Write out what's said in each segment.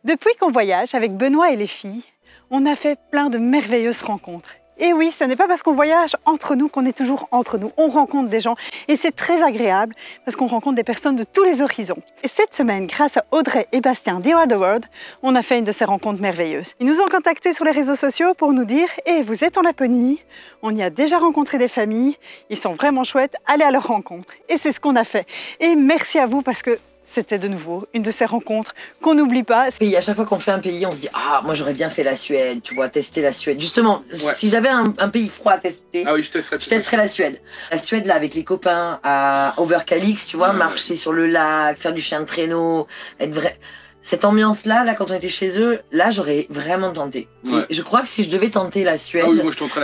Depuis qu'on voyage avec Benoît et les filles, on a fait plein de merveilleuses rencontres. Et oui, ce n'est pas parce qu'on voyage entre nous qu'on est toujours entre nous. On rencontre des gens et c'est très agréable parce qu'on rencontre des personnes de tous les horizons. Et cette semaine, grâce à Audrey et Bastien d'E.R. The World, on a fait une de ces rencontres merveilleuses. Ils nous ont contactés sur les réseaux sociaux pour nous dire « Eh, vous êtes en Laponie, on y a déjà rencontré des familles, ils sont vraiment chouettes, allez à leur rencontre. » Et c'est ce qu'on a fait. Et merci à vous parce que c'était de nouveau une de ces rencontres qu'on n'oublie pas. Et à chaque fois qu'on fait un pays, on se dit « Ah, moi j'aurais bien fait la Suède, tu vois, tester la Suède. » Justement, si j'avais un pays froid à tester, je testerais la Suède. La Suède, là, avec les copains à Överkalix, tu vois, marcher sur le lac, faire du chien de traîneau, être vrai... Cette ambiance-là, là, quand on était chez eux, là, j'aurais vraiment tenté. Et je crois que si je devais tenter la Suède,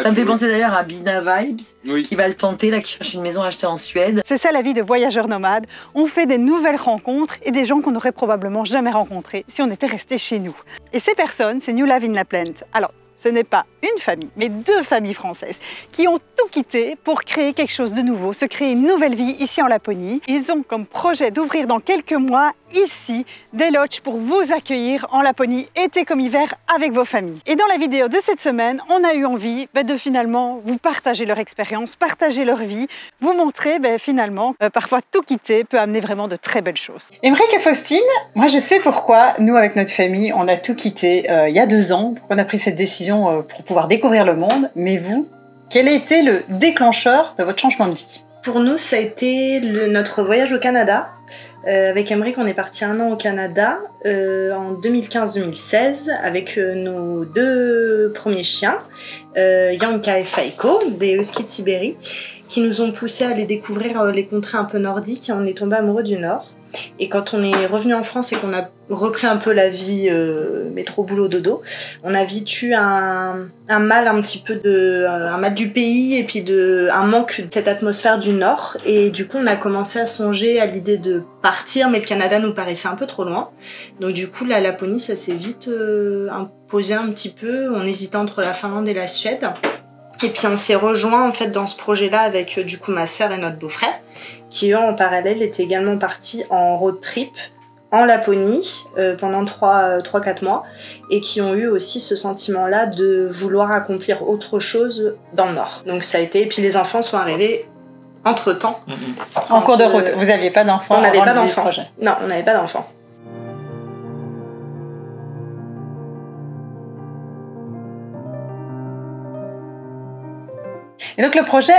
ça me fait penser d'ailleurs à Bina Vibes, qui va le tenter, là, qui cherche une maison à acheter en Suède. C'est ça la vie de voyageur nomade. On fait des nouvelles rencontres et des gens qu'on n'aurait probablement jamais rencontrés si on était resté chez nous. Et ces personnes, c'est New Life in Lapland. Alors, ce n'est pas une famille, mais deux familles françaises qui ont tout quitté pour créer quelque chose de nouveau, se créer une nouvelle vie ici en Laponie. Ils ont comme projet d'ouvrir dans quelques mois ici des lodges pour vous accueillir en Laponie, été comme hiver, avec vos familles. Et dans la vidéo de cette semaine, on a eu envie de finalement vous partager leur expérience, partager leur vie, vous montrer finalement parfois tout quitter peut amener vraiment de très belles choses. Émeric et Faustine, moi je sais pourquoi nous avec notre famille on a tout quitté il y a 2 ans, on a pris cette décision pour pouvoir découvrir le monde, mais vous, quel a été le déclencheur de votre changement de vie? Pour nous, ça a été notre voyage au Canada. Avec Émeric, on est parti 1 an au Canada en 2015-2016 avec nos 2 premiers chiens, Yanka et Faiko, des huskies de Sibérie, qui nous ont poussés à aller découvrir les contrées un peu nordiques et on est tombé amoureux du Nord. Et quand on est revenu en France et qu'on a repris un peu la vie métro boulot dodo, on a vécu un mal un petit peu un mal du pays et puis un manque de cette atmosphère du Nord. Et du coup, on a commencé à songer à l'idée de partir, mais le Canada nous paraissait un peu trop loin. Donc du coup, la Laponie, ça s'est vite imposé un petit peu. On hésitait entre la Finlande et la Suède. Et puis on s'est rejoint en fait dans ce projet-là avec du coup ma sœur et notre beau-frère, qui eux en parallèle étaient également partis en road trip en Laponie pendant 3-4 mois et qui ont eu aussi ce sentiment-là de vouloir accomplir autre chose dans le Nord. Donc ça a été, et puis les enfants sont arrivés entre-temps. En cours de route, vous n'aviez pas d'enfants? On n'avait pas d'enfants. Non, on n'avait pas d'enfants. Et donc le projet,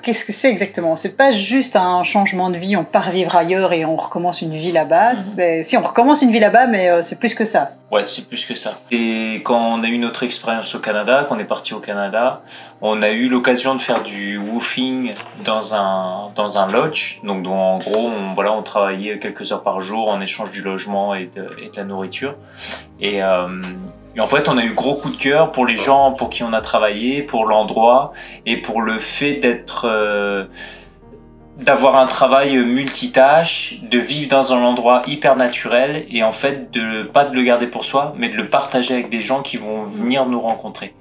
qu'est-ce que c'est exactement? C'est pas juste un changement de vie, on part vivre ailleurs et on recommence une vie là-bas. Si on recommence une vie là-bas, mais c'est plus que ça. Ouais, c'est plus que ça. Et quand on a eu notre expérience au Canada, quand on est parti au Canada, on a eu l'occasion de faire du woofing dans un lodge. Donc en gros, on travaillait quelques heures par jour en échange du logement et de la nourriture. Et en fait, on a eu gros coup de cœur pour les gens pour qui on a travaillé, pour l'endroit et pour le fait d'avoir un travail multitâche, de vivre dans un endroit hyper naturel et en fait pas de le garder pour soi, mais de le partager avec des gens qui vont venir nous rencontrer.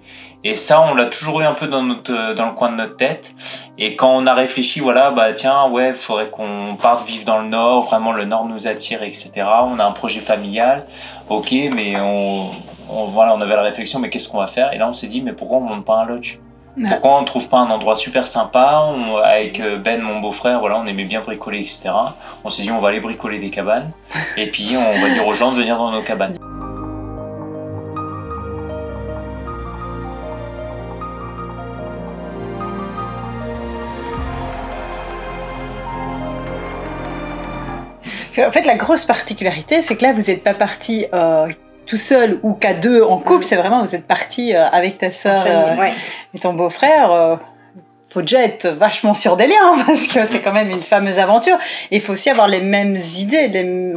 Et ça, on l'a toujours eu un peu dans le coin de notre tête. Et quand on a réfléchi, faudrait qu'on parte vivre dans le Nord, vraiment le Nord nous attire, etc. On a un projet familial, ok, mais on avait la réflexion, mais qu'est-ce qu'on va faire? Et là, on s'est dit, mais pourquoi on monte pas un lodge? Pourquoi on ne trouve pas un endroit super sympa? Avec Ben, mon beau-frère, on aimait bien bricoler, etc. On s'est dit, on va aller bricoler des cabanes. Et puis, on va dire aux gens de venir dans nos cabanes. En fait, la grosse particularité, c'est que là, vous n'êtes pas parti tout seul ou qu'à 2 en couple, c'est vraiment, vous êtes parti avec ta sœur et ton beau-frère. Faut déjà être vachement sûr des liens, parce que c'est quand même une fameuse aventure. Et il faut aussi avoir les mêmes idées,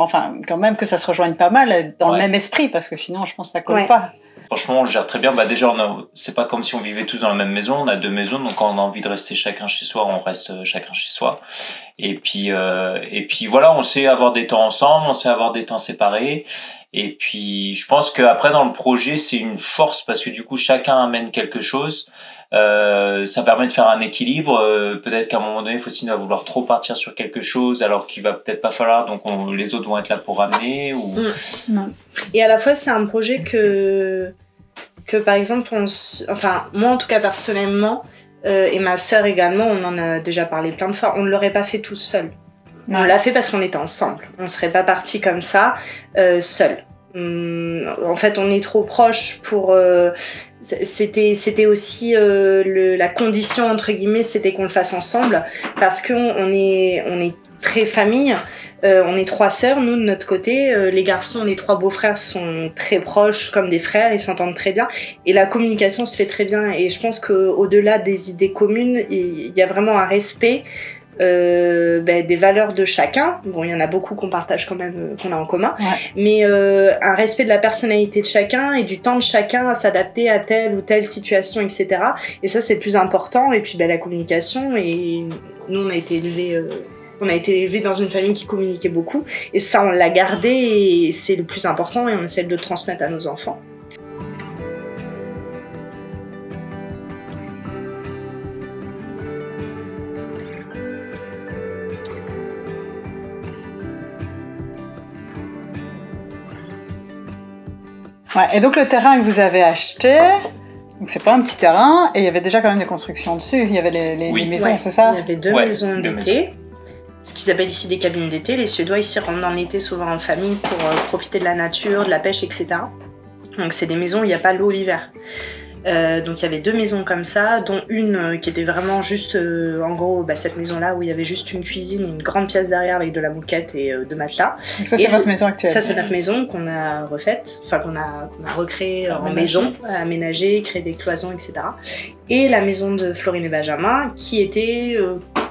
quand même que ça se rejoigne pas mal dans le même esprit, parce que sinon, je pense que ça colle pas. Franchement, on le gère très bien. Déjà, c'est pas comme si on vivait tous dans la même maison. On a 2 maisons, donc quand on a envie de rester chacun chez soi, on reste chacun chez soi. Et puis voilà, on sait avoir des temps ensemble, on sait avoir des temps séparés. Et puis, je pense qu'après, dans le projet, c'est une force parce que du coup, chacun amène quelque chose. Ça permet de faire un équilibre. Peut-être qu'à un moment donné, Faustine va vouloir trop partir sur quelque chose alors qu'il va peut-être pas falloir, donc les autres vont être là pour amener. Et à la fois, c'est un projet que par exemple, moi en tout cas personnellement, et ma sœur également, on en a déjà parlé plein de fois, on ne l'aurait pas fait tout seul. On l'a fait parce qu'on était ensemble. On ne serait pas partis comme ça, seuls. En fait, on est trop proches pour... C'était aussi la condition, entre guillemets, c'était qu'on le fasse ensemble, parce qu'on est très famille. On est 3 sœurs, nous de notre côté. Les garçons, les 3 beaux-frères sont très proches, comme des frères, ils s'entendent très bien. Et la communication se fait très bien. Et je pense qu'au-delà des idées communes, il y a vraiment un respect des valeurs de chacun. Bon, il y en a beaucoup qu'on partage quand même, qu'on a en commun, mais un respect de la personnalité de chacun et du temps de chacun à s'adapter à telle ou telle situation, etc. Et ça, c'est le plus important. Et puis la communication, et nous, on a été élevés dans une famille qui communiquait beaucoup, et ça, on l'a gardé, et c'est le plus important, et on essaie de le transmettre à nos enfants. Et donc le terrain que vous avez acheté, donc c'est pas un petit terrain, et il y avait déjà quand même des constructions dessus, il y avait les maisons, c'est ça? Il y avait 2 maisons d'été, ce qu'ils appellent ici des cabines d'été. Les Suédois ici rentrent en été souvent en famille pour profiter de la nature, de la pêche, etc. Donc c'est des maisons où il n'y a pas l'eau l'hiver. Donc il y avait 2 maisons comme ça, dont une qui était vraiment juste, en gros, cette maison-là où il y avait juste une cuisine et une grande pièce derrière avec de la moquette et 2 matelas. Donc ça, c'est votre maison actuelle? Ça, c'est notre maison qu'on a refaite, enfin qu'on a recréée en maison, aménagée, créé des cloisons, etc. Et la maison de Florine et Benjamin, qui était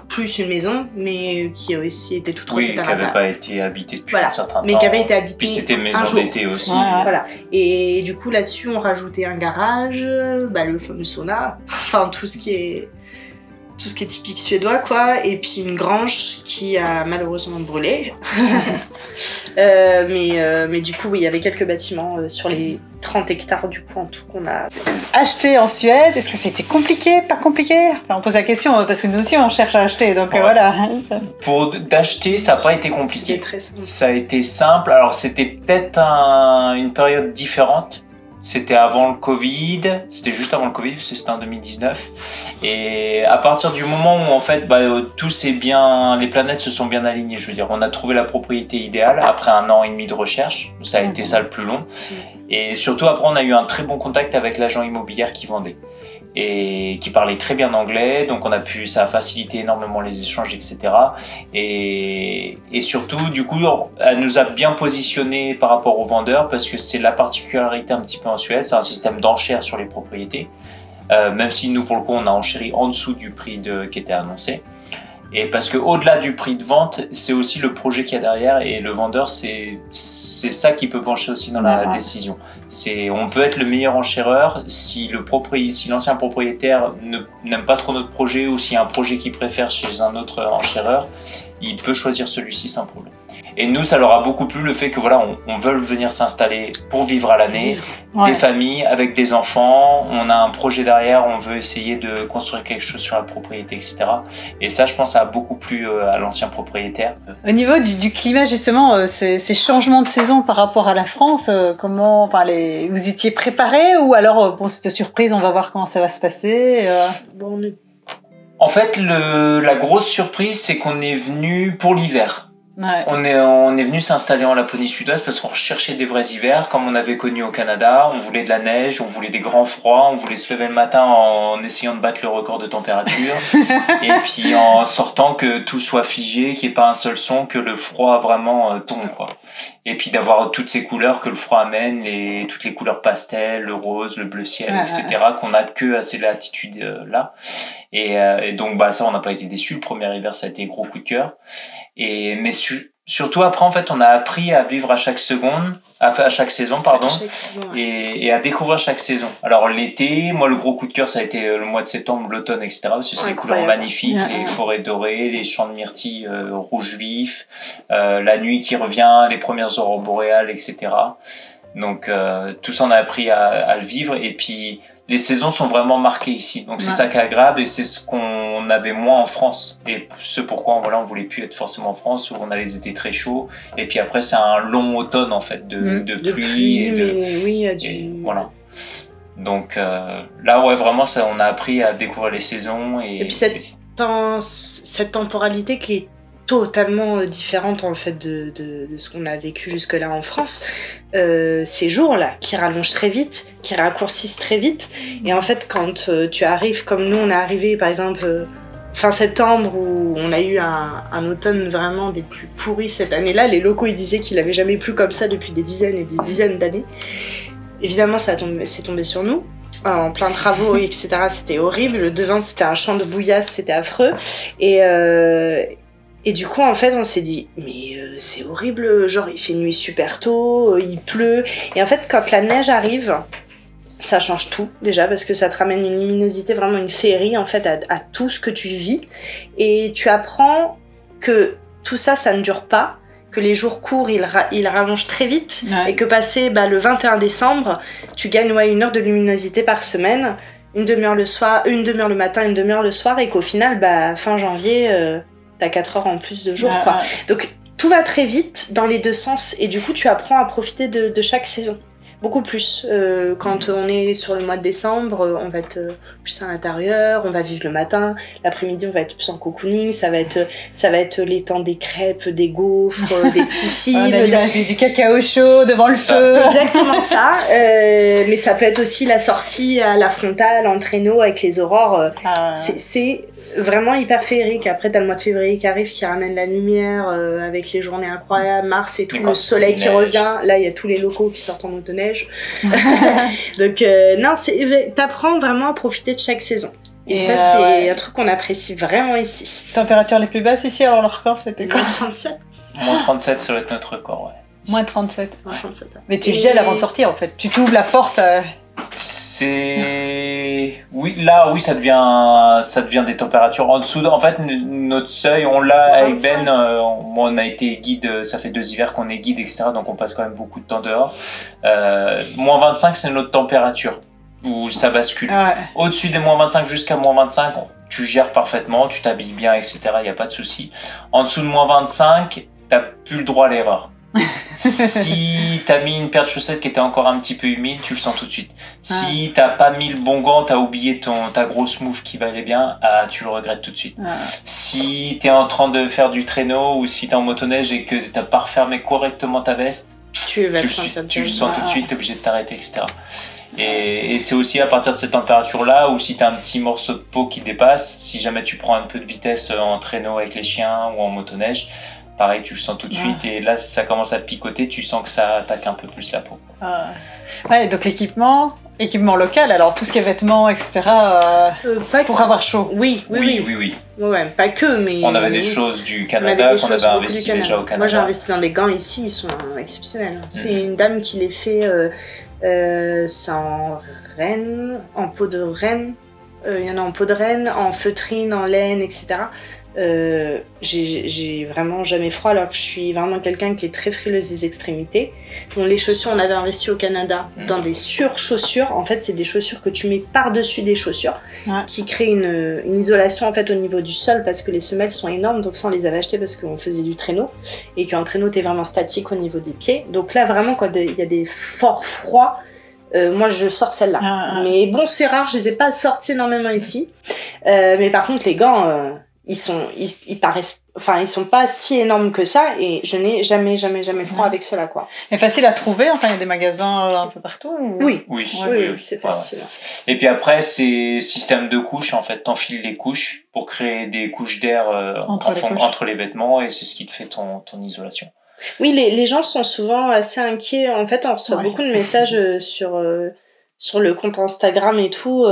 plus une maison, mais qui aussi était toute refaite à l'intérieur. Qui n'avait pas été habitée depuis un certain temps. Mais qui avait été habitée. Puis c'était une maison d'été aussi. Voilà. Et du coup, là-dessus, on rajoutait un garage, le fameux sauna, enfin tout ce qui est typique suédois, quoi. Et puis une grange qui a malheureusement brûlé. Mais du coup, oui, il y avait quelques bâtiments sur les 30 hectares du coup en tout qu'on a acheté en Suède. Est-ce que c'était compliqué, pas compliqué? On pose la question parce que nous aussi on cherche à acheter, donc voilà. Pour d'acheter, ça n'a pas été compliqué. C'était très simple. Ça a été simple. Alors c'était peut-être une période différente. C'était avant le Covid, c'était juste avant le Covid, parce que c'était en 2019. Et à partir du moment où en fait, tout s'est bien, les planètes se sont bien alignées. Je veux dire, on a trouvé la propriété idéale après 1 an et demi de recherche. Ça a été ça le plus long. Et surtout après, on a eu un très bon contact avec l'agent immobilier qui vendait et qui parlait très bien anglais. Donc ça a facilité énormément les échanges, etc. Et surtout, du coup, elle nous a bien positionnés par rapport aux vendeurs, parce que c'est la particularité un petit peu en Suède, c'est un système d'enchères sur les propriétés. Même si nous, pour le coup, on a enchéri en dessous du prix qui était annoncé. Et parce qu'au-delà du prix de vente, c'est aussi le projet qu'il y a derrière, et le vendeur, c'est ça qui peut pencher aussi dans la décision. On peut être le meilleur enchéreur si l'ancien propriétaire n'aime pas trop notre projet, ou s'il y a un projet qu'il préfère chez un autre enchéreur, il peut choisir celui-ci sans problème. Et nous, ça leur a beaucoup plu le fait que on veut venir s'installer pour vivre à l'année, des familles avec des enfants. On a un projet derrière, on veut essayer de construire quelque chose sur la propriété, etc. Et ça, je pense, ça a beaucoup plu à l'ancien propriétaire. Au niveau du climat, justement, ces changements de saison par rapport à la France, comment, vous étiez préparés, ou alors c'était surprise, on va voir comment ça va se passer En fait, la grosse surprise, c'est qu'on est venu pour l'hiver. On est venu s'installer en Laponie sud-ouest parce qu'on recherchait des vrais hivers comme on avait connu au Canada. On voulait de la neige, on voulait des grands froids, on voulait se lever le matin en essayant de battre le record de température et puis en sortant que tout soit figé, qu'il n'y ait pas un seul son, que le froid vraiment tombe, quoi. Et puis d'avoir toutes ces couleurs que le froid amène, toutes les couleurs pastel, le rose, le bleu ciel, etc. qu'on a que à ces latitudes-là. Et donc ça, on n'a pas été déçus. Le premier hiver, ça a été gros coup de cœur. Mais Surtout après, en fait, on a appris à vivre à chaque seconde, à chaque saison, pardon, et à découvrir chaque saison. Alors l'été, moi le gros coup de cœur, ça a été le mois de septembre, l'automne, etc. Parce que c'est des couleurs magnifiques, les forêts dorées, les champs de myrtilles rouge vif, la nuit qui revient, les premières aurores boréales, etc. Donc tout ça, on a appris à le vivre. Et puis les saisons sont vraiment marquées ici. Donc c'est ça qui est agréable et c'est ce qu'on avait moins en France. Et ce pourquoi on voulait plus être forcément en France où on a les étés très chauds. Et puis après c'est un long automne en fait de pluie et et voilà. Donc là vraiment on a appris à découvrir les saisons et puis cette temporalité qui est totalement différente en fait de ce qu'on a vécu jusque-là en France. Ces jours-là qui rallongent très vite, qui raccourcissent très vite. Et en fait, quand tu arrives comme nous, on est arrivé par exemple fin septembre où on a eu un automne vraiment des plus pourris cette année-là. Les locaux ils disaient qu'il n'avait jamais plu comme ça depuis des dizaines et des dizaines d'années. Évidemment, c'est tombé sur nous. En plein travaux, etc. C'était horrible. Le devant, c'était un champ de bouillasse, c'était affreux. Et du coup, en fait, on s'est dit, mais c'est horrible, genre il fait nuit super tôt, il pleut. Et en fait, quand la neige arrive, ça change tout déjà, parce que ça te ramène une luminosité, vraiment une féerie en fait à tout ce que tu vis. Et tu apprends que tout ça, ça ne dure pas, que les jours courts, ils rallongent très vite, et que passé le 21 décembre, tu gagnes 1 heure de luminosité par semaine, une demi-heure le soir, une demi-heure le matin, une demi-heure le soir, et qu'au final, fin janvier... t'as 4 heures en plus de jour, quoi. Donc, tout va très vite dans les deux sens et du coup, tu apprends à profiter de chaque saison. Beaucoup plus. Quand on est sur le mois de décembre, on va être plus à l'intérieur, on va vivre le matin. L'après-midi, on va être plus en cocooning. Ça va être les temps des crêpes, des gaufres, des petits films. On a l'image du cacao chaud devant le feu. C'est exactement ça. Mais ça peut être aussi la sortie à la frontale, en traîneau, avec les aurores. C'est vraiment hyper féerique. Après, t'as le mois de février qui arrive, qui ramène la lumière, avec les journées incroyables, mars et tout, le soleil qui revient. Là, il y a tous les locaux qui sortent en motoneige. Donc, non, t'apprends vraiment à profiter de chaque saison. Et ça, c'est un truc qu'on apprécie vraiment ici. Température les plus basses ici, alors le record, c'était quoi? Moins 37. Moins 37, ça doit être notre record, ouais. Moins 37. Moins 37. Mais tu gèles avant de sortir, en fait. Tu t'ouvres la porte... Oui, ça devient des températures en dessous. En fait, notre seuil, on l'a avec Ben. On a été guide, ça fait 2 hivers qu'on est guide, etc. Donc on passe quand même beaucoup de temps dehors. Moins 25, c'est notre température où ça bascule. Au-dessus des moins 25 jusqu'à moins 25, tu gères parfaitement, tu t'habilles bien, etc. Il n'y a pas de souci. En dessous de moins 25, t'as plus le droit à l'erreur. Si t'as mis une paire de chaussettes qui était encore un petit peu humide, tu le sens tout de suite. Si t'as pas mis le bon gant, t'as oublié ta grosse mouve qui valait bien, tu le regrettes tout de suite. Si t'es en train de faire du traîneau ou si t'es en motoneige et que t'as pas refermé correctement ta veste, tu le sens tout de suite, t'es obligé de t'arrêter, etc. Et c'est aussi à partir de cette température-là où si tu as un petit morceau de peau qui dépasse, si jamais tu prends un peu de vitesse en traîneau avec les chiens ou en motoneige, pareil, tu le sens tout de suite et là, ça commence à picoter, tu sens que ça attaque un peu plus la peau. Ouais, donc l'équipement local, alors tout ce qui est vêtements, etc. Pour avoir chaud. Oui. Ouais, pas que, mais... On avait des choses du Canada qu'on avait investi déjà au Canada. Moi, j'ai investi dans des gants ici, ils sont exceptionnels. C'est une dame qui les fait, c'est en renne, en peau de renne. Il y en a en peau de renne, en feutrine, en laine, etc. J'ai vraiment jamais froid alors que je suis vraiment quelqu'un qui est très frileuse des extrémités. Bon, les chaussures, on avait investi au Canada dans des surchaussures. En fait, c'est des chaussures que tu mets par-dessus des chaussures qui créent une isolation en fait au niveau du sol parce que les semelles sont énormes. Donc ça, on les avait achetées parce qu'on faisait du traîneau et qu'en traîneau, t'es vraiment statique au niveau des pieds. Donc là, vraiment, quand il y a des forts froids, moi je sors celle-là. Mais bon, c'est rare, je les ai pas sorties énormément ici. Mais par contre, les gants... ils paraissent, enfin, ils sont pas si énormes que ça et je n'ai jamais froid avec cela, quoi. Mais facile à trouver, enfin, il y a des magasins un peu partout. Oui, c'est facile. Et puis après, c'est système de couches, en fait, t'enfiles les couches pour créer des couches d'air entre les vêtements et c'est ce qui te fait ton isolation. Oui, les gens sont souvent assez inquiets. En fait, on reçoit beaucoup de messages sur le compte Instagram et tout.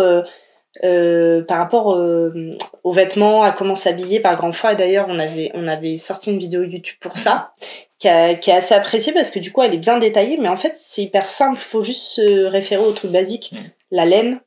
par rapport aux vêtements, à comment s'habiller par grand froid. Et d'ailleurs, on avait sorti une vidéo YouTube pour ça, qui est assez appréciée parce que du coup, elle est bien détaillée. Mais en fait, c'est hyper simple. Il faut juste se référer aux trucs basiques. La laine,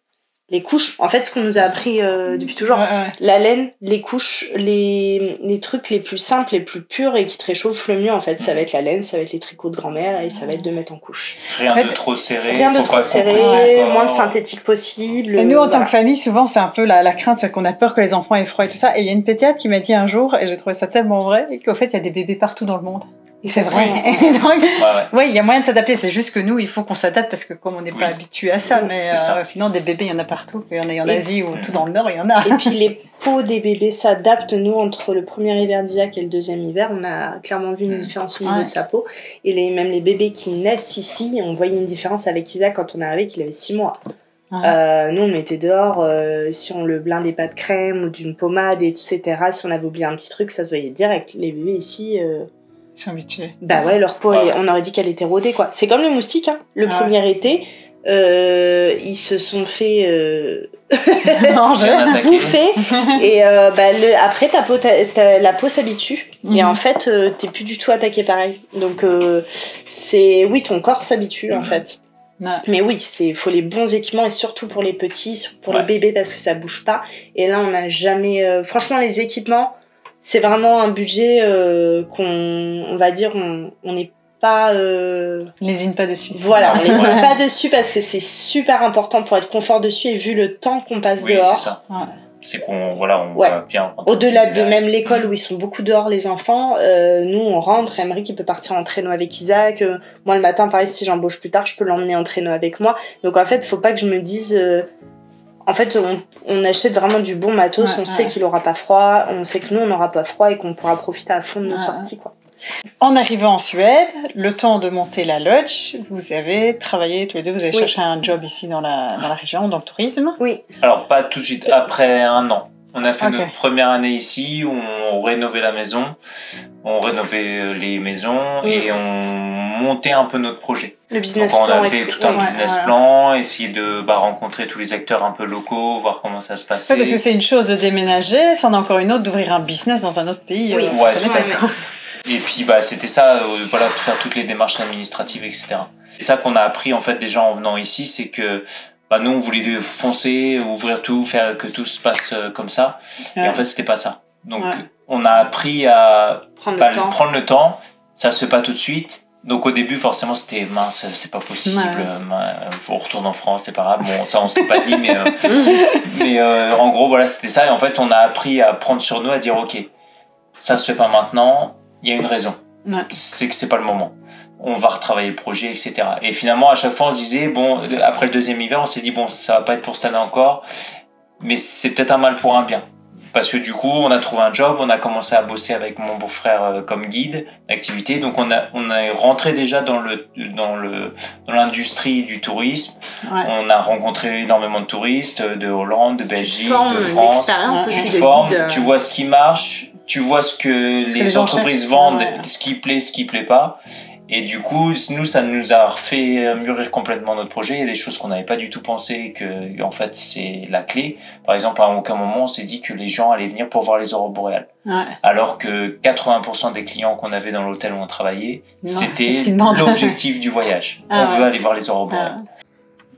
les couches. En fait, ce qu'on nous a appris depuis toujours. La laine, les couches, les trucs les plus simples, les plus purs et qui te réchauffent le mieux. En fait, ça va être la laine, ça va être les tricots de grand-mère et ça va être de mettre en couche. Rien de trop serré. Rien de trop serré, moins de synthétique possible. Et nous, en tant que famille, souvent, c'est un peu la crainte, c'est qu'on a peur que les enfants aient froid et tout ça. Et il y a une pédiatre qui m'a dit un jour, et j'ai trouvé ça tellement vrai, qu'en fait, il y a des bébés partout dans le monde. Et c'est vrai. Donc, il y a moyen de s'adapter. C'est juste que nous, il faut qu'on s'adapte parce que comme on n'est pas habitué à ça, mais sinon, des bébés, il y en a partout. Il y en a en Asie ou tout dans le Nord, il y en a. Et puis les peaux des bébés s'adaptent. Nous, entre le premier hiver d'Isaac et le deuxième hiver, on a clairement vu une différence au niveau de sa peau. Et même les bébés qui naissent ici, on voyait une différence avec Isaac quand on est arrivé, qu'il avait 6 mois. Nous, on était dehors, si on le blindait pas de crème ou d'une pommade, etc., si on avait oublié un petit truc, ça se voyait direct. Les bébés ici... Ils sont habitués. Bah ouais, leur peau, on aurait dit qu'elle était rodée, quoi. C'est comme les moustiques, hein. Le premier été, ils se sont fait bouffer. Et après, la peau s'habitue. Et en fait, t'es plus du tout attaqué pareil. Donc, oui, ton corps s'habitue, en fait. Mais oui, faut les bons équipements et surtout pour les petits, pour les bébés parce que ça bouge pas. Et là, on n'a jamais... franchement, les équipements... C'est vraiment un budget qu'on va dire, on n'est pas... lésine pas dessus. Voilà, on lésine pas dessus parce que c'est super important pour être confort dessus et vu le temps qu'on passe dehors. C'est ça. C'est qu'on voit bien. Au-delà de même l'école où ils sont beaucoup dehors, les enfants, nous on rentre, Emeric il peut partir en traîneau avec Isaac. Moi le matin, pareil, si j'embauche plus tard, je peux l'emmener en traîneau avec moi. Donc en fait, faut pas que je me dise... En fait, on achète vraiment du bon matos, on sait qu'il aura pas froid, on sait que nous, on n'aura pas froid et qu'on pourra profiter à fond de nos sorties, quoi. En arrivant en Suède, le temps de monter la lodge, vous avez travaillé tous les deux, vous avez cherché un job ici dans la région, dans le tourisme. Oui. Alors, pas tout de suite, après un an. On a fait notre première année ici, où on rénovait la maison, on rénovait les maisons et on montait un peu notre projet. Le business plan. Donc on a fait tout un business plan, essayer de rencontrer tous les acteurs un peu locaux, voir comment ça se passait. Parce que c'est une chose de déménager, c'en est encore une autre d'ouvrir un business dans un autre pays. Oui, tout à fait. Et puis c'était ça, faire toutes les démarches administratives, etc. C'est ça qu'on a appris en fait déjà en venant ici, c'est que nous on voulait foncer, ouvrir tout, faire que tout se passe comme ça. Et en fait c'était pas ça. Donc on a appris à prendre le temps. Ça se fait pas tout de suite. Donc au début forcément c'était mince, c'est pas possible, on retourne en France, c'est pas grave. Bon ça on s'était pas dit, mais en gros voilà c'était ça. Et en fait on a appris à prendre sur nous, à dire ok, ça se fait pas maintenant, il y a une raison. C'est que c'est pas le moment. On va retravailler le projet, etc. Et finalement, à chaque fois, on se disait, après le deuxième hiver, on s'est dit, ça va pas être pour cette année encore, mais c'est peut-être un mal pour un bien. Parce que du coup, on a trouvé un job, on a commencé à bosser avec mon beau-frère comme guide d'activité, donc on est rentré déjà dans l'industrie du tourisme. On a rencontré énormément de touristes de Hollande, de Belgique, de France. Tu vois ce qui marche, tu vois ce que les entreprises vendent, ce qui plaît, ce qui plaît pas. Et du coup, nous, ça nous a refait mûrir complètement notre projet. Il y a des choses qu'on n'avait pas du tout pensé que, en fait, c'est la clé. Par exemple, à aucun moment, on s'est dit que les gens allaient venir pour voir les aurores boréales. Alors que 80% des clients qu'on avait dans l'hôtel où on travaillait, c'était l'objectif du voyage. On veut aller voir les aurores boréales.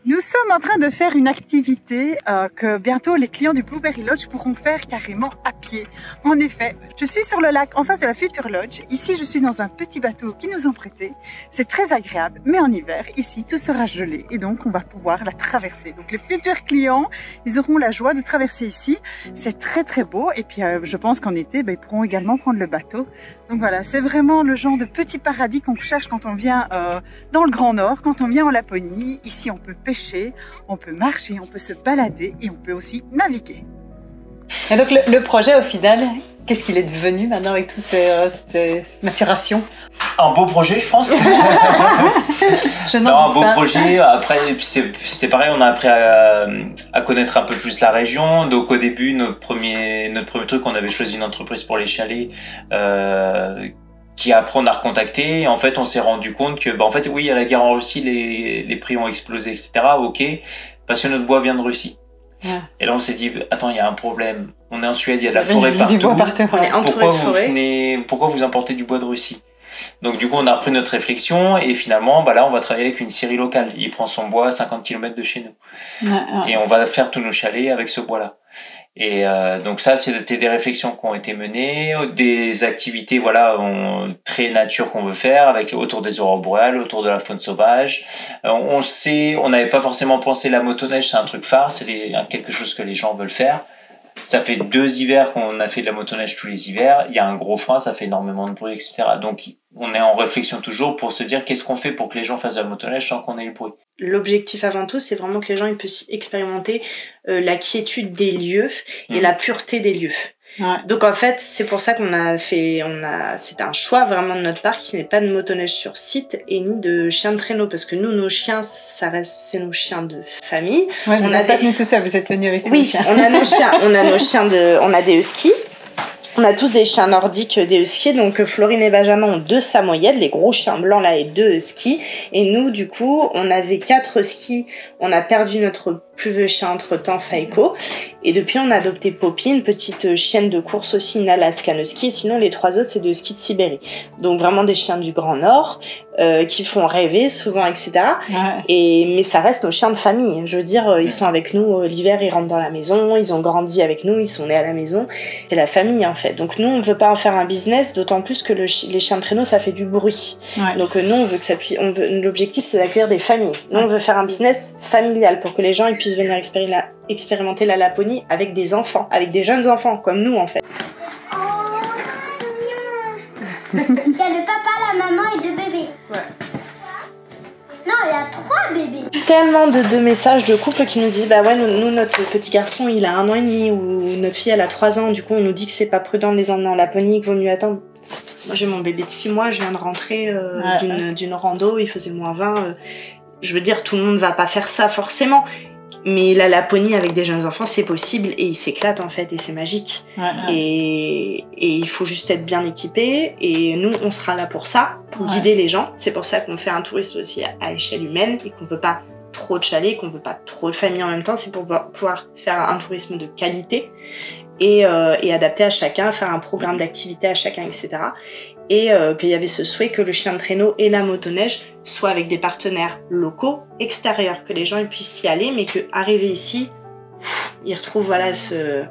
Nous sommes en train de faire une activité que bientôt les clients du Blueberry Lodge pourront faire carrément à pied. En effet, je suis sur le lac en face de la Future Lodge. Ici, je suis dans un petit bateau qu'ils nous ont prêté. C'est très agréable, mais en hiver, ici, tout sera gelé et donc on va pouvoir la traverser. Donc les futurs clients, ils auront la joie de traverser ici. C'est très très beau et puis je pense qu'en été, ils pourront également prendre le bateau. Donc voilà, c'est vraiment le genre de petit paradis qu'on cherche quand on vient dans le Grand Nord, quand on vient en Laponie. Ici, on peut pêcher, on peut marcher, on peut se balader et on peut aussi naviguer. Et donc le projet au final, qu'est-ce qu'il est devenu maintenant avec toutes ces maturations? Un beau projet, je pense. Un beau projet. Après, c'est pareil, on a appris à connaître un peu plus la région. Donc au début, notre premier truc, on avait choisi une entreprise pour les chalets. Qui après on a recontacté et en fait on s'est rendu compte que en fait oui, à la guerre en Russie les prix ont explosé, etc. Ok, parce que notre bois vient de Russie. Et là, on s'est dit, attends, il y a un problème. On est en Suède, il y a de la forêt partout. On est entouré de forêt. Pourquoi vous importez du bois de Russie? Donc du coup, on a repris notre réflexion et finalement, là, on va travailler avec une scierie locale. Il prend son bois à 50 km de chez nous. Et on va faire tous nos chalets avec ce bois-là. Et donc ça, c'était des réflexions qui ont été menées, des activités très nature qu'on veut faire, avec autour des aurores boréales, autour de la faune sauvage. On n'avait pas forcément pensé la motoneige, c'est un truc phare, c'est quelque chose que les gens veulent faire. Ça fait 2 hivers qu'on a fait de la motoneige tous les hivers. Il y a un gros frein, ça fait énormément de bruit, etc. Donc, on est en réflexion toujours pour se dire qu'est-ce qu'on fait pour que les gens fassent de la motoneige sans qu'on ait le bruit. L'objectif avant tout, c'est vraiment que les gens ils puissent expérimenter la quiétude des lieux et la pureté des lieux. Donc en fait, c'est pour ça c'est un choix vraiment de notre part qu'il n'y ait pas de motoneige sur site et ni de chiens de traîneau, parce que nous, nos chiens, c'est nos chiens de famille. Ouais, vous n'êtes pas venus tout seul, vous êtes venus avec tous les chiens. On a nos chiens, on a des huskies. On a tous des chiens nordiques, des huskies. Donc Florine et Benjamin ont 2 samoyèdes, les gros chiens blancs là, et 2 huskies. Et nous, du coup, on avait 4 huskies. On a perdu notre plus vieux chien entre-temps, Faiko. Et depuis, on a adopté Poppy, une petite chienne de course aussi, une Alaskan Husky. Sinon, les 3 autres, c'est des huskies de Sibérie. Donc vraiment des chiens du Grand Nord, qui font rêver souvent, etc. Mais ça reste nos chiens de famille. Je veux dire, ils sont avec nous l'hiver, ils rentrent dans la maison, ils ont grandi avec nous, ils sont nés à la maison. C'est la famille, en fait. Donc nous, on ne veut pas en faire un business, d'autant plus que les chiens de traîneau, ça fait du bruit. Donc nous, on veut que ça puisse... L'objectif, c'est d'accueillir des familles. Nous, on veut faire un business familial pour que les gens ils puissent venir expérimenter la Laponie avec des enfants, avec des jeunes enfants, comme nous, en fait. Oh, c'est mignon. Il y a le papa, la maman et 2 bébés. Non, il y a 3 bébés. Tellement de messages de couples qui nous disent bah ouais, nous notre petit garçon il a 1 an et demi, ou notre fille elle a 3 ans, du coup on nous dit que c'est pas prudent de les emmener en Laponie, qu'il vaut mieux attendre. Moi j'ai mon bébé de 6 mois, je viens de rentrer d'une rando, il faisait -20. Je veux dire, tout le monde va pas faire ça forcément. Mais la Laponie avec des jeunes enfants, c'est possible et ils s'éclatent en fait et c'est magique. Et il faut juste être bien équipé et nous, on sera là pour ça, pour guider les gens. C'est pour ça qu'on fait un tourisme aussi à échelle humaine et qu'on veut pas trop de chalets, qu'on veut pas trop de familles en même temps. C'est pour pouvoir faire un tourisme de qualité et adapté à chacun, faire un programme d'activité à chacun, etc. Et qu'il y avait ce souhait que le chien de traîneau et la motoneige soient avec des partenaires locaux, extérieurs, que les gens ils puissent y aller, mais qu'arriver ici, ils retrouvent ce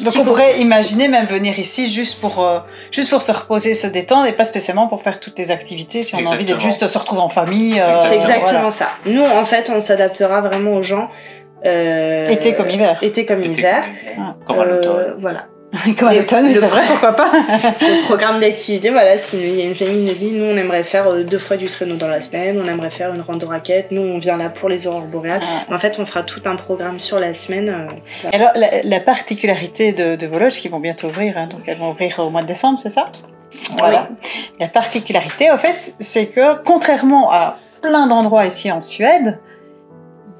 donc on pourrait imaginer même venir ici juste pour se reposer, se détendre, et pas spécialement pour faire toutes les activités, si on a envie d'être juste se retrouver en famille. C'est exactement ça. Nous, en fait, on s'adaptera vraiment aux gens. Été comme hiver. Été comme hiver. Comme à l'automne. Voilà. Comme à l'automne, mais c'est vrai, pourquoi pas. Le programme d'activité, voilà, s'il y a une famille de vie, nous on aimerait faire 2 fois du traîneau dans la semaine, on aimerait faire une rando raquette, nous on vient là pour les aurores boréales. En fait, on fera tout un programme sur la semaine. Alors, la particularité de vos lodges qui vont bientôt ouvrir, donc elles vont ouvrir au mois de décembre, c'est ça? Voilà. La particularité, en fait, c'est que contrairement à plein d'endroits ici en Suède,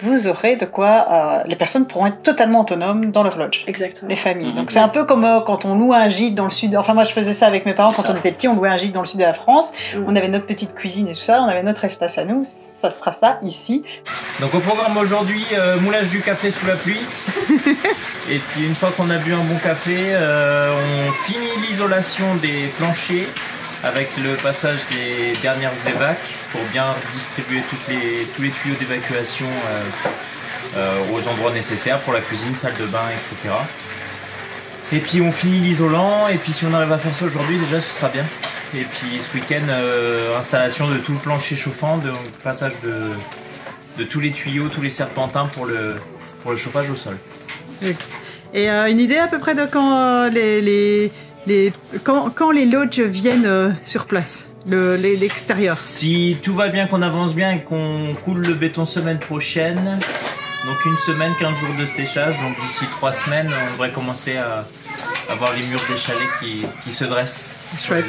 vous aurez de quoi... les personnes pourront être totalement autonomes dans leur lodge. Exactement. Les familles. Donc c'est un peu comme quand on loue un gîte dans le sud... Enfin moi je faisais ça avec mes parents quand on était petits, on louait un gîte dans le sud de la France. On avait notre petite cuisine et tout ça, on avait notre espace à nous. Ça sera ça ici. Donc au programme aujourd'hui, moulage du café sous la pluie. Et puis une fois qu'on a bu un bon café, on finit l'isolation des planchers avec le passage des dernières évacs pour bien distribuer tous les tuyaux d'évacuation aux endroits nécessaires pour la cuisine, salle de bain, etc. Et puis on finit l'isolant, et puis si on arrive à faire ça aujourd'hui, déjà ce sera bien. Et puis ce week-end, installation de tout le plancher chauffant, de passage de tous les tuyaux, tous les serpentins pour le chauffage au sol. Et une idée à peu près de quand quand les lodges viennent sur place, l'extérieur? Si tout va bien, qu'on avance bien et qu'on coule le béton semaine prochaine, donc 1 semaine, 15 jours de séchage, donc d'ici 3 semaines, on devrait commencer à avoir les murs des chalets qui se dressent. Chouette.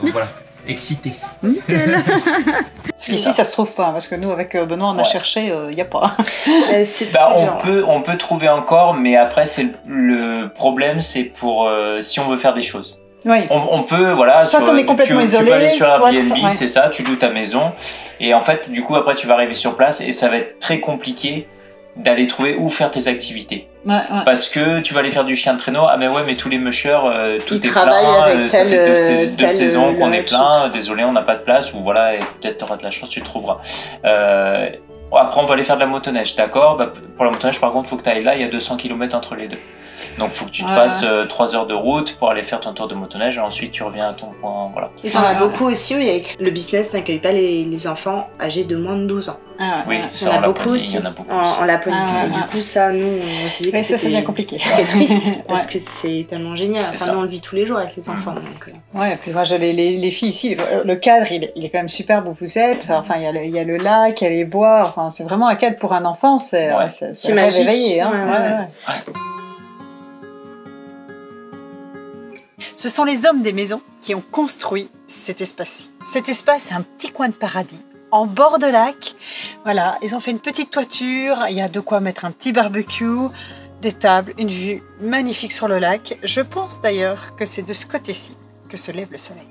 Donc voilà, excité. Nickel. Ici ça se trouve pas, parce que nous avec Benoît on a cherché, il n'y a pas. On peut trouver encore, mais après le problème c'est pour si on veut faire des choses. Oui. On peut, voilà, soit on est complètement isolé, tu peux aller sur Airbnb, soit... c'est ça, tu loues ta maison, et en fait, du coup, après, tu vas arriver sur place, et ça va être très compliqué d'aller trouver où faire tes activités. Ouais. Parce que tu vas aller faire du chien de traîneau, ah mais ouais, mais tous les mushers, tout Ils est travaillent avec plein, ça fait deux saisons qu'on est lodge. plein, désolé, on n'a pas de place, ou voilà, et peut-être tu auras de la chance, tu le trouveras. Après, on va aller faire de la motoneige, d'accord, pour la motoneige, par contre, il faut que tu ailles là, il y a 200 km entre les deux. Donc, il faut que tu te fasses 3 heures de route pour aller faire ton tour de motoneige, et ensuite, tu reviens à ton point, voilà. Et t'en as beaucoup aussi où il y a écrit le business n'accueille pas les enfants âgés de moins de 12 ans. Oui, Il y en a beaucoup aussi. En Laponie. Du coup, ça, nous, on se dit que ça, c'est bien compliqué. très triste parce que c'est tellement génial. Enfin, nous, on le vit tous les jours avec les enfants. Donc, Ouais, et puis moi, les filles ici, le cadre, il est quand même superbe où vous êtes. Enfin, il y a le lac, il y a les bois. Enfin, c'est vraiment un cadre pour un enfant, c'est magique. éveillé. Hein. Ouais. Ce sont les hommes des maisons qui ont construit cet espace-ci. Cet espace, c'est un petit coin de paradis, en bord de lac. Voilà, ils ont fait une petite toiture, il y a de quoi mettre un petit barbecue, des tables, une vue magnifique sur le lac. Je pense d'ailleurs que c'est de ce côté-ci que se lève le soleil.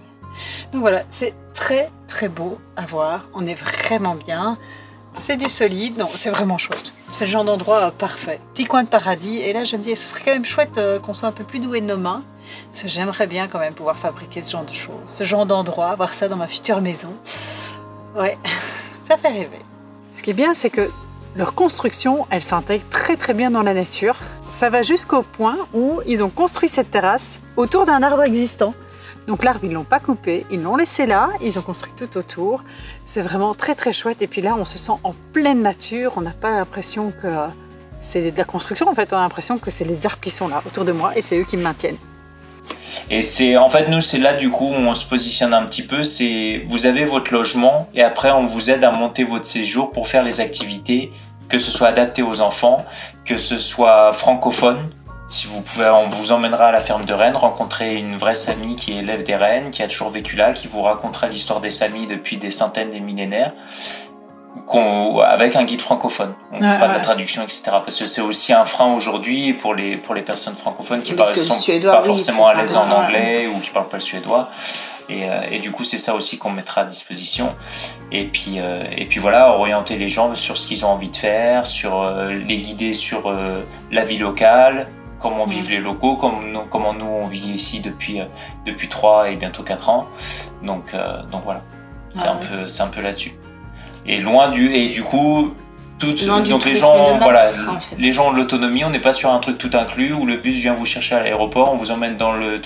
Donc voilà, c'est très très beau à voir, on est vraiment bien. C'est du solide, non, c'est vraiment chouette. C'est le genre d'endroit parfait. Petit coin de paradis, et là je me dis, ce serait quand même chouette qu'on soit un peu plus doué de nos mains. Parce que j'aimerais bien quand même pouvoir fabriquer ce genre de choses, ce genre d'endroit, avoir ça dans ma future maison. Ouais, ça fait rêver. Ce qui est bien, c'est que leur construction, elle s'intègre très très bien dans la nature. Ça va jusqu'au point où ils ont construit cette terrasse autour d'un arbre existant. Donc l'arbre, ils ne l'ont pas coupé, ils l'ont laissé là, ils ont construit tout autour. C'est vraiment très très chouette. Et puis là, on se sent en pleine nature, on n'a pas l'impression que c'est de la construction. En fait, on a l'impression que c'est les arbres qui sont là autour de moi et c'est eux qui me maintiennent. Et c'est en fait nous c'est là du coup où on se positionne un petit peu, c'est vous avez votre logement et après on vous aide à monter votre séjour pour faire les activités, que ce soit adapté aux enfants, que ce soit francophone. Si vous pouvez, on vous emmènera à la ferme de rennes, rencontrer une vraie Sami qui est élève des rennes, qui a toujours vécu là, qui vous racontera l'histoire des Samis depuis des centaines, des millénaires, avec un guide francophone. On fera de la traduction, etc. Parce que c'est aussi un frein aujourd'hui pour les personnes francophones qui ne sont pas forcément à l'aise en anglais ou qui ne parlent pas le suédois. Et du coup, c'est ça aussi qu'on mettra à disposition. Et puis voilà, orienter les gens sur ce qu'ils ont envie de faire, les guider sur la vie locale, comment vivent les locaux, comment nous on vit ici depuis 3 et bientôt 4 ans. Donc voilà, c'est un peu là-dessus. Et du coup, donc les gens, les gens ont l'autonomie, on n'est pas sur un truc tout inclus où le bus vient vous chercher à l'aéroport, on vous emmène dans le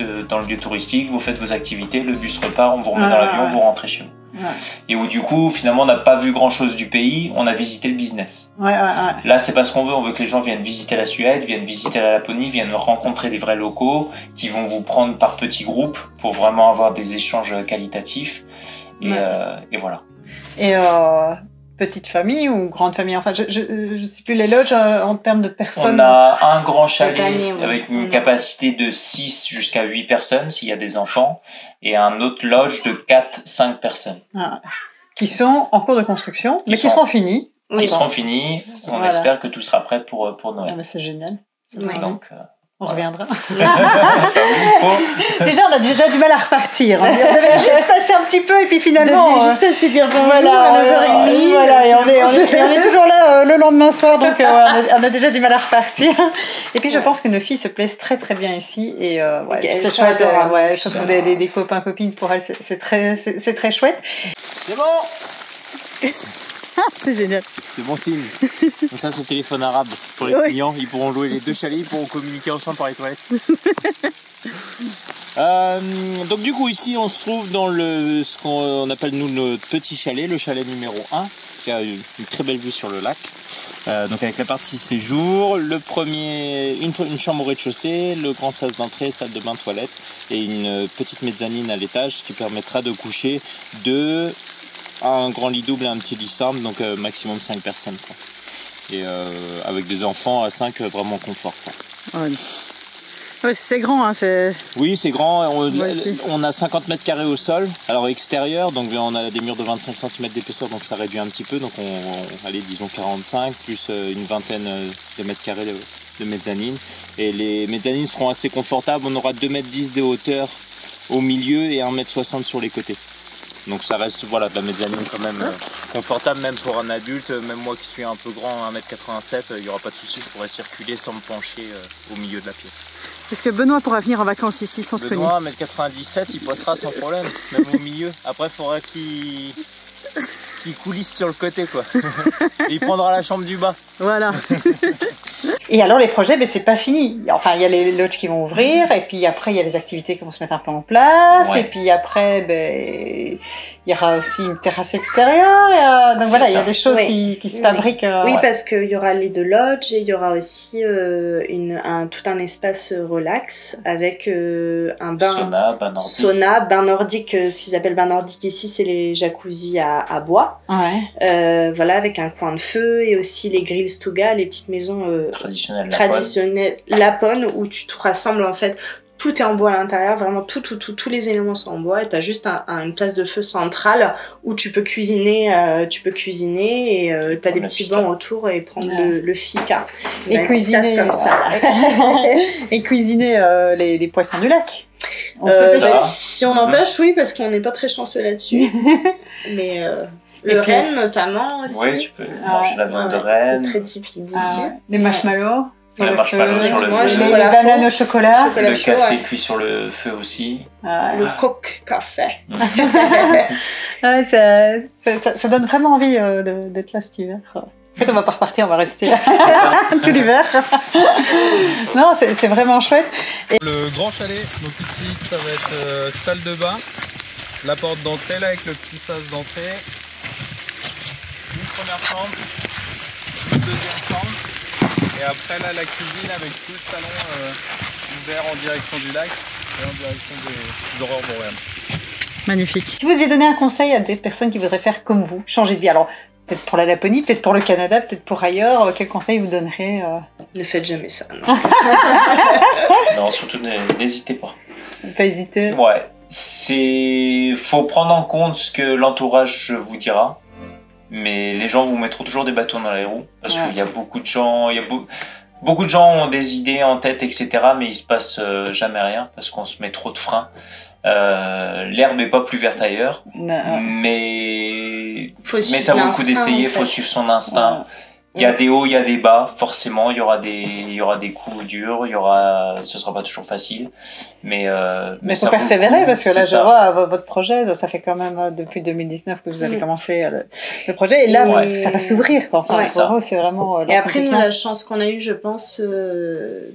lieu touristique, vous faites vos activités, le bus repart, on vous remet dans l'avion, vous rentrez chez vous. Ouais. Et où du coup, finalement, on n'a pas vu grand-chose du pays, on a visité le business. Là, c'est pas ce qu'on veut, on veut que les gens viennent visiter la Suède, viennent visiter la Laponie, viennent rencontrer des vrais locaux qui vont vous prendre par petits groupes pour vraiment avoir des échanges qualitatifs. Et voilà. Et petite famille ou grande famille, enfin je sais plus les lodges en termes de personnes. On a un grand chalet avec une capacité de 6 jusqu'à 8 personnes s'il y a des enfants et un autre lodge de 4-5 personnes. Qui sont en cours de construction, mais qui seront finis. Qui seront finis, on espère que tout sera prêt pour Noël. C'est génial. Donc, on reviendra. Déjà, on a déjà du mal à repartir. On devait juste passer un petit peu et puis finalement... juste passer dire bonjour à 9h30. Voilà, et on est toujours là le lendemain soir, donc on a déjà du mal à repartir. Et puis je pense que nos filles se plaisent très très bien ici. Et c'est chouette. Se trouver des copains, copines, pour elles, c'est très chouette. C'est bon. C'est génial. C'est bon signe. Donc ça, c'est le téléphone arabe pour les clients. Ils pourront louer les 2 chalets, ils pourront communiquer ensemble par les toilettes. Donc du coup, ici, on se trouve dans ce qu'on appelle nous notre petit chalet, le chalet numéro 1, qui a une très belle vue sur le lac. Donc avec la partie séjour, une chambre au rez-de-chaussée, le grand sas d'entrée, salle de bain, toilette et une petite mezzanine à l'étage qui permettra de coucher un grand lit double et un petit lit simple, donc maximum 5 personnes. Quoi. Et avec des enfants à 5, vraiment confort. Quoi. Ouais, c'est grand, hein, Oui, c'est grand. On a 50 mètres carrés au sol, alors extérieur, donc on a des murs de 25 cm d'épaisseur, donc ça réduit un petit peu. Donc disons 45, plus une vingtaine de mètres carrés de mezzanine. Et les mezzanines seront assez confortables. On aura 2,10 m de hauteur au milieu et 1,60 m sur les côtés. Donc ça reste voilà, de la mezzanine quand même confortable, même pour un adulte. Même moi qui suis un peu grand, 1m87, il n'y aura pas de souci, je pourrais circuler sans me pencher au milieu de la pièce. Est-ce que Benoît pourra venir en vacances ici sans se cogner? Benoît, 1m97, il passera sans problème, même au milieu. Après, il faudra qu'il coulisse sur le côté, quoi. Et il prendra la chambre du bas. Voilà. Et alors les projets, ben, c'est pas fini. Enfin, il y a les lodges qui vont ouvrir, et puis après il y a les activités qui vont se mettre un peu en place, et puis après, ben, il y aura aussi une terrasse extérieure. Donc voilà, il y a des choses qui se fabriquent. Oui, parce qu'il y aura les 2 lodges et il y aura aussi tout un espace relax avec un bain sauna, bain nordique. Ce qu'ils appellent bain nordique ici, c'est les jacuzzis à bois. Voilà, avec un coin de feu et aussi les Grillstuga, les petites maisons traditionnelles laponnes où tu te rassembles en fait. Tout est en bois à l'intérieur, vraiment tous les éléments sont en bois et tu as juste une place de feu centrale où tu peux cuisiner, et tu as des petits bancs autour et prendre le fika. Et cuisiner comme ça. Et cuisiner les poissons du lac. Si on en pêche, oui, parce qu'on n'est pas très chanceux là-dessus. Mais le renne notamment aussi. Oui, tu peux manger la viande de renne. C'est très typique d'ici. Les marshmallows. Les marshmallows sur le feu. Les bananes au chocolat. Le café cuit sur le feu aussi. Le coq café. Ça donne vraiment envie d'être là cet hiver. En fait, on va pas repartir, on va rester là tout l'hiver. Non, c'est vraiment chouette. Le grand chalet, donc ici, ça va être salle de bain. La porte d'entrée là avec le petit sas d'entrée. Une première chambre, une deuxième chambre. Et après là la cuisine avec tout le salon ouvert en direction du lac et en direction des aurores boréales. Magnifique. Si vous deviez donner un conseil à des personnes qui voudraient faire comme vous, changer de vie, alors peut-être pour la Laponie, peut-être pour le Canada, peut-être pour ailleurs, quel conseil vous donnerez Ne faites jamais ça. Non, non, surtout n'hésitez pas. Ne pas hésiter. Ouais, faut prendre en compte ce que l'entourage vous dira. Mais les gens vous mettront toujours des bâtons dans les roues parce qu'il y a beaucoup de gens, beaucoup de gens ont des idées en tête, etc. Mais il se passe jamais rien parce qu'on se met trop de freins. L'herbe n'est pas plus verte ailleurs, mais ça vaut le coup d'essayer. Il faut suivre son instinct. Il y a des hauts, il y a des bas. Forcément, il y aura des coups durs. Ce sera pas toujours facile, mais faut persévérer parce que là, je vois votre projet. Ça fait quand même depuis 2019 que vous avez commencé le projet, et là, ça va s'ouvrir. Pour vous, c'est vraiment. Et après, nous, la chance qu'on a eue, je pense,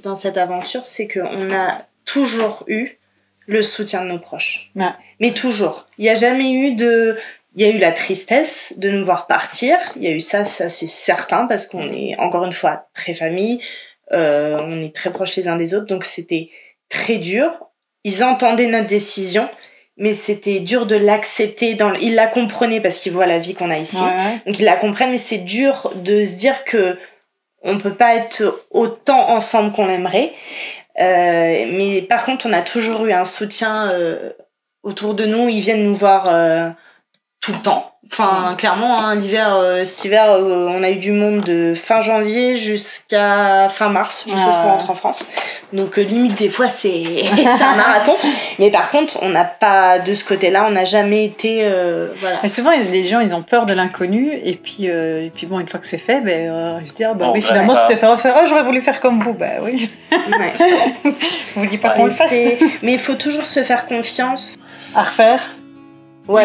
dans cette aventure, c'est qu'on a toujours eu le soutien de nos proches. Mais toujours. Il n'y a jamais eu Il y a eu la tristesse de nous voir partir. Il y a eu ça c'est certain, parce qu'on est, encore une fois, très famille. On est très proches les uns des autres, donc c'était très dur. Ils entendaient notre décision, mais c'était dur de l'accepter. Ils la comprenaient parce qu'ils voient la vie qu'on a ici. Donc ils la comprennent, mais c'est dur de se dire que on peut pas être autant ensemble qu'on aimerait. Mais par contre, on a toujours eu un soutien autour de nous. Ils viennent nous voir tout le temps. Enfin, clairement, cet hiver, on a eu du monde de fin janvier jusqu'à fin mars, jusqu'à ce qu'on rentre en France. Donc, limite, des fois, c'est un marathon. Mais par contre, on n'a pas, de ce côté-là, on n'a jamais été... voilà. Et souvent, les gens, ils ont peur de l'inconnu. Et puis bon, une fois que c'est fait, je dis, oui, finalement, c'était faire j'aurais voulu faire comme vous. Oui. Vous vouliez pas qu'on le fasse. Mais il faut toujours se faire confiance. À refaire. Oui,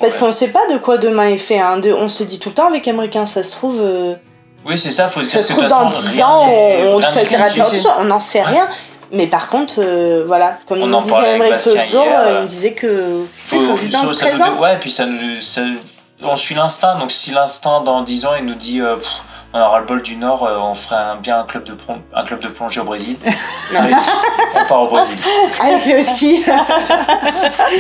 parce qu'on ne sait pas de quoi demain est fait. On se dit tout le temps avec Américain, ça se trouve. Oui, c'est ça. Faut ça se trouve dans 10 ans, on choisira de faire autre chose. On n'en sait rien. Mais par contre, voilà, comme on disait Amérique l'autre jour, il me disait que faut vivre dans le présent. Puis on suit l'instinct. Donc si l'instinct dans 10 ans il nous dit on aura le bol du Nord, on ferait bien un club de plongée au Brésil. Allez, on part au Brésil. Avec le ski.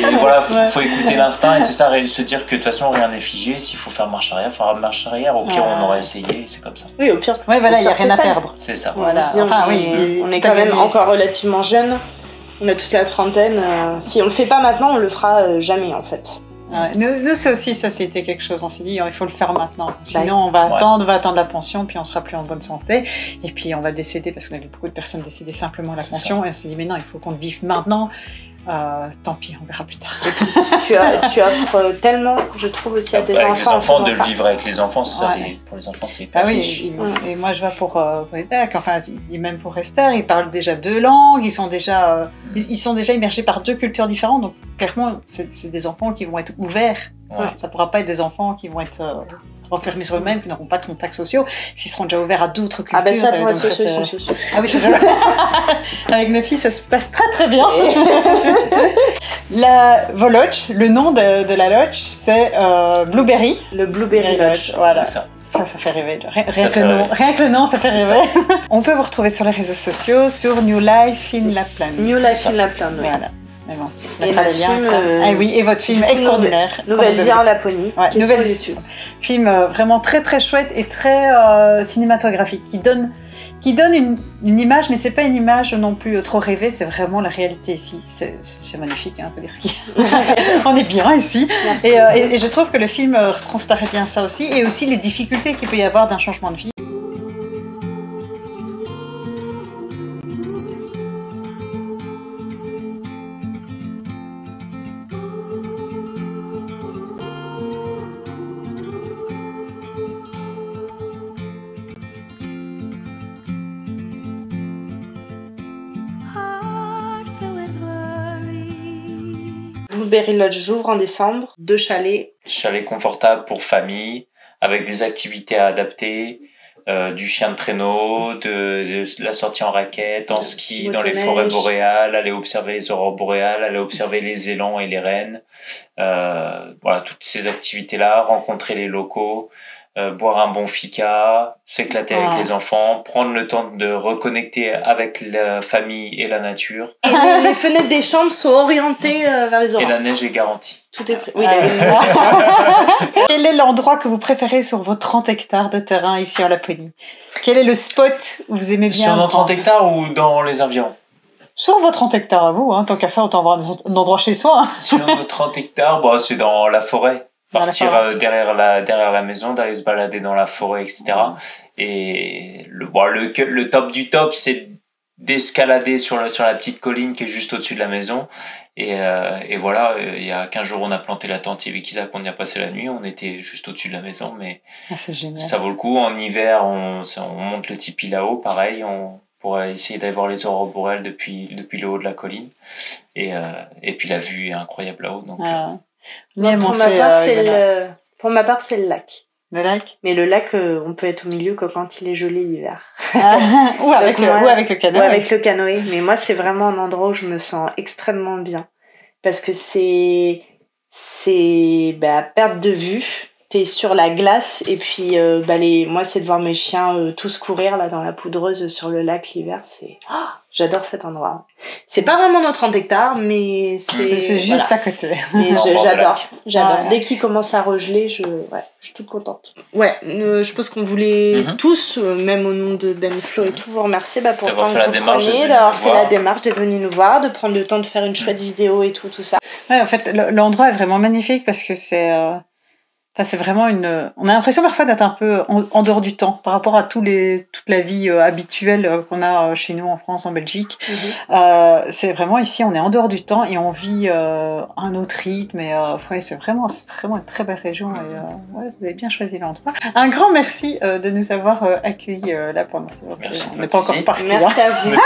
Mais voilà, faut écouter l'instinct, et c'est ça, se dire que de toute façon rien n'est figé. S'il faut faire marche arrière, il faudra marche arrière. Au pire, on aura essayé, c'est comme ça. Oui, au pire. Il n'y a rien à perdre. C'est ça. Voilà. On est quand même encore relativement jeunes. On a tous la trentaine. Si on le fait pas maintenant, on le fera jamais en fait. Nous ça aussi, ça c'était quelque chose, on s'est dit il faut le faire maintenant, sinon on va attendre la pension, puis on sera plus en bonne santé, et puis on va décéder, parce qu'on a vu beaucoup de personnes décéder simplement à la pension, et on s'est dit mais non, il faut qu'on vive maintenant, Tant pis, on verra plus tard. tu offres tellement, je trouve, aussi à tes avec enfants. Les enfants de le vivre avec les enfants, ça, pour les enfants, c'est hyper riche. Et moi, je vois pour Esther, enfin, même pour Esther, ils parlent déjà 2 langues, ils sont déjà immergés par 2 cultures différentes, donc clairement, c'est des enfants qui vont être ouverts. Ça ne pourra pas être des enfants qui vont être renfermés sur eux-mêmes, qui n'auront pas de contacts sociaux, s'ils seront déjà ouverts à d'autres cultures. Ah ben ça, pour être sociaux, ils sont sociaux. Ah oui, c'est vrai. Avec mes filles, ça se passe très très bien. La Voloch, le nom de la lodge, c'est Blueberry. Le Blueberry Lodge. Voilà. Ça fait rêver. Rien que le nom, ça fait rêver. On peut vous retrouver sur les réseaux sociaux, sur New Life in Lapland. New Life in Lapland, oui. Voilà. Bon, et notre film, oui, et votre film extraordinaire. Nouvelle vie en Laponie, qui est sur YouTube. Film vraiment très très chouette et très cinématographique, qui donne une image, mais c'est pas une image non plus trop rêvée, c'est vraiment la réalité ici. C'est magnifique, hein, on peut dire ce qu'il y a. On est bien ici. Et je trouve que le film transparaît bien ça aussi, et aussi les difficultés qu'il peut y avoir d'un changement de vie. Blueberry Lodge j'ouvre en décembre, 2 chalets. Chalets confortables pour famille, avec des activités à adapter, du chien de traîneau, de la sortie en raquette, en ski, dans les forêts boréales, aller observer les aurores boréales, aller observer les élans et les rennes. Voilà, toutes ces activités-là, rencontrer les locaux, boire un bon fika, s'éclater avec les enfants, prendre le temps de reconnecter avec la famille et la nature. Et les fenêtres des chambres sont orientées vers les aurores. Et la neige est garantie. Tout est prêt. Oui, Quel est l'endroit que vous préférez sur vos 30 hectares de terrain ici en Laponie? Quel est le spot où vous aimez bien? Sur nos 30 hectares ou dans les environs? Sur vos 30 hectares à vous, hein, tant qu'à faire, autant avoir un endroit chez soi. Hein. Sur nos 30 hectares, c'est dans la forêt. Partir derrière la maison, d'aller se balader dans la forêt, etc. Et le top du top, c'est d'escalader sur la petite colline qui est juste au-dessus de la maison. Et voilà, il y a 15 jours, on a planté la tente avec Isaac, on y a passé la nuit, on était juste au-dessus de la maison, mais ça vaut le coup. En hiver, on monte le tipi là-haut, pareil, on pourrait essayer d'aller voir les aurores boréales depuis le haut de la colline. Et puis la vue est incroyable là-haut, donc... Pour ma part, c'est le lac. Le lac? Mais le lac, on peut être au milieu que quand il est gelé l'hiver. ou avec le canoë. Ou avec le canoë. Mais moi, c'est vraiment un endroit où je me sens extrêmement bien. Parce que c'est à perte de vue. T'es sur la glace et puis moi, c'est de voir mes chiens tous courir là dans la poudreuse sur le lac l'hiver. J'adore cet endroit. C'est pas vraiment nos 30 hectares, mais c'est juste à côté. Mais j'adore. Dès qu'il commence à regeler, je suis toute contente. Ouais, je pense qu'on voulait tous, même au nom de Ben Flo et tout, vous remercier pour le temps que vous preniez, d'avoir fait la démarche, d'être venu nous voir, de prendre le temps de faire une chouette vidéo et tout ça. Ouais, en fait, l'endroit est vraiment magnifique parce que c'est vraiment on a l'impression parfois d'être un peu en dehors du temps par rapport à toute la vie habituelle qu'on a chez nous en France, en Belgique. C'est vraiment ici, on est en dehors du temps et on vit un autre rythme. Et c'est vraiment une très belle région. Et vous avez bien choisi l'endroit. Un grand merci de nous avoir accueillis là pendant cette séance. On n'est pas encore parti. Merci à vous.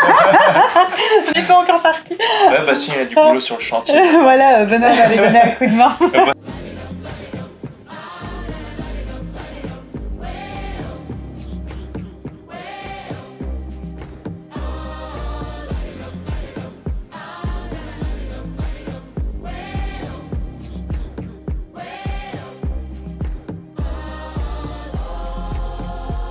On n'est pas encore parti. Bastien, il a du boulot sur le chantier. Voilà, Benoît va aller donner un coup de main.